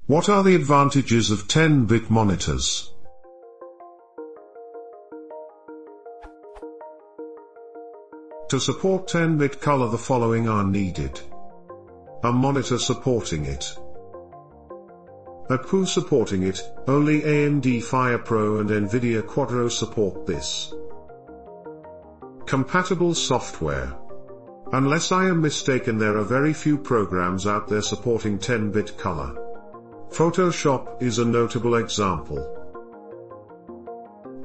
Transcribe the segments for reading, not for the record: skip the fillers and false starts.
What are the advantages of 10-bit monitors? To support 10-bit color, the following are needed. A monitor supporting it. A CU supporting it. Only AMD FirePro and NVIDIA Quadro support this. Compatible software. Unless I am mistaken, there are very few programs out there supporting 10-bit color. Photoshop is a notable example.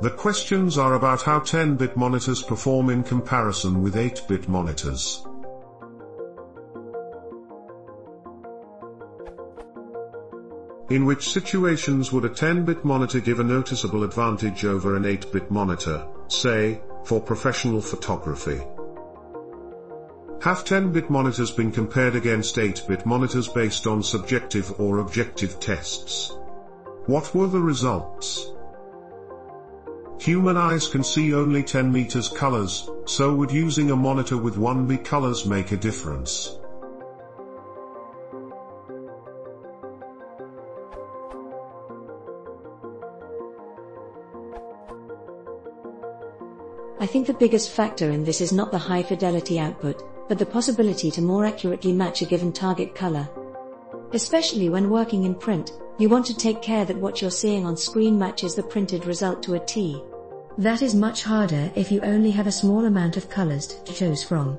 The questions are about how 10-bit monitors perform in comparison with 8-bit monitors. In which situations would a 10-bit monitor give a noticeable advantage over an 8-bit monitor, say, for professional photography? Have 10-bit monitors been compared against 8-bit monitors based on subjective or objective tests? What were the results? Human eyes can see only 10 meters colors, so would using a monitor with 1B colors make a difference? I think the biggest factor in this is not the high fidelity output, but the possibility to more accurately match a given target color. Especially when working in print, you want to take care that what you're seeing on screen matches the printed result to a T. That is much harder if you only have a small amount of colors to choose from.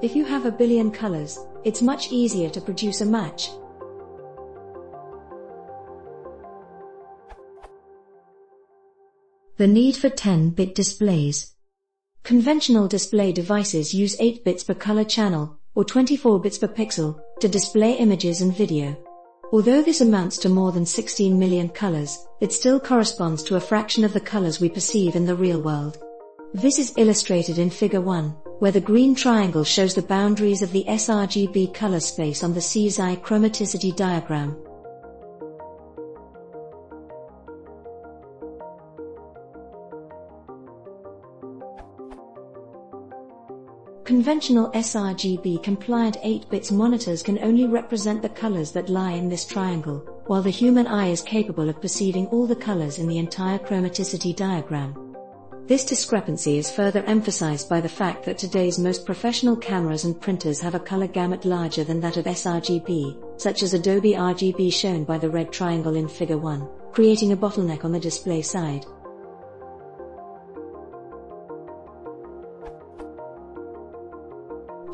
If you have a billion colors, it's much easier to produce a match. The need for 10-bit displays. Conventional display devices use 8 bits per color channel, or 24 bits per pixel, to display images and video. Although this amounts to more than 16 million colors, it still corresponds to a fraction of the colors we perceive in the real world. This is illustrated in Figure 1, where the green triangle shows the boundaries of the sRGB color space on the CSI chromaticity diagram. Conventional sRGB compliant 8-bits monitors can only represent the colors that lie in this triangle, while the human eye is capable of perceiving all the colors in the entire chromaticity diagram. This discrepancy is further emphasized by the fact that today's most professional cameras and printers have a color gamut larger than that of sRGB, such as Adobe RGB shown by the red triangle in Figure 1, creating a bottleneck on the display side.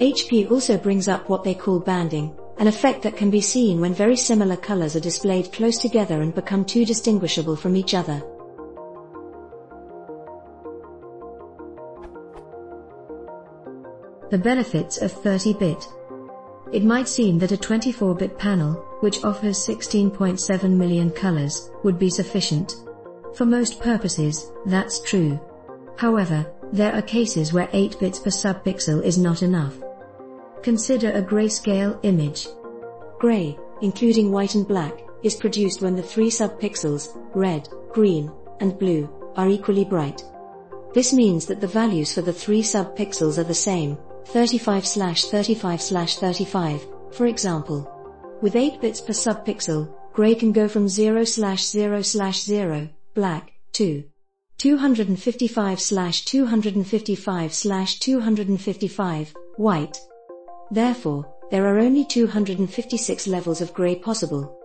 HP also brings up what they call banding, an effect that can be seen when very similar colors are displayed close together and become too distinguishable from each other. The benefits of 30-bit. It might seem that a 24-bit panel, which offers 16.7 million colors, would be sufficient. For most purposes, that's true. However, there are cases where 8 bits per subpixel is not enough. Consider a grayscale image. Gray, including white and black, is produced when the 3 subpixels, red, green, and blue, are equally bright. This means that the values for the 3 subpixels are the same, 35/35/35, for example. With 8 bits per subpixel, gray can go from 0/0/0, black, to 255/255/255, white. Therefore, there are only 256 levels of gray possible.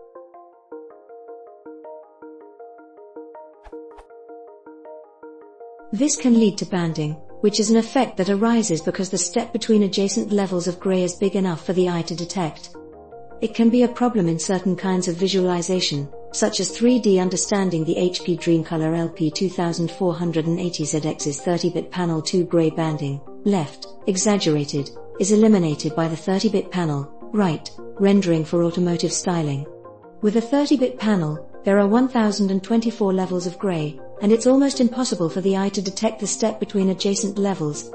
This can lead to banding, which is an effect that arises because the step between adjacent levels of gray is big enough for the eye to detect. It can be a problem in certain kinds of visualization, such as 3D understanding. The HP Dreamcolor LP2480ZX's 30-bit panel 2 gray banding, left, exaggerated, is eliminated by the 30-bit panel, right, rendering for automotive styling. With a 30-bit panel, there are 1024 levels of gray, and it's almost impossible for the eye to detect the step between adjacent levels.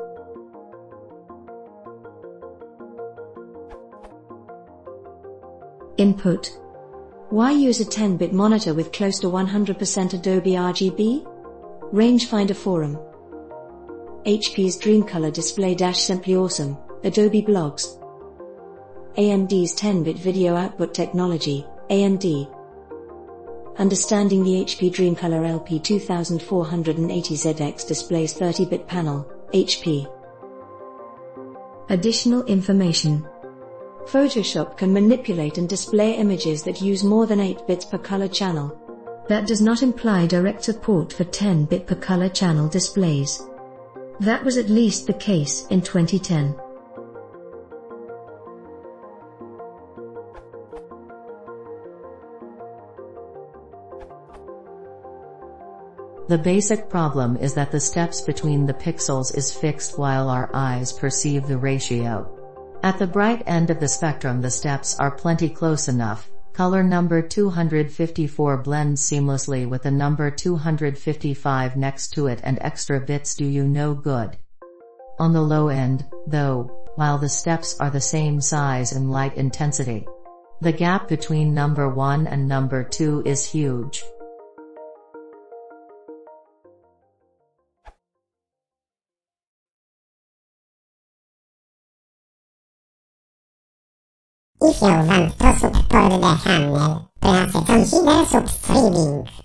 Input. Why use a 10-bit monitor with close to 100% Adobe RGB? Rangefinder Forum. HP's Dreamcolor display simply awesome. Adobe blogs. AMD's 10-bit video output technology, AMD. Understanding the HP Dreamcolor LP 2480ZX displays 30-bit panel, HP. Additional information. Photoshop can manipulate and display images that use more than 8 bits per color channel. That does not imply direct support for 10-bit per color channel displays. That was at least the case in 2010. The basic problem is that the steps between the pixels is fixed while our eyes perceive the ratio. At the bright end of the spectrum the steps are plenty close enough. Color number 254 blends seamlessly with the number 255 next to it, and extra bits do you no good. On the low end, though, while the steps are the same size and light intensity, the gap between number 1 and number 2 is huge. I fjor vant oss opp på det der handel, bransje kanskje deres oppstriving.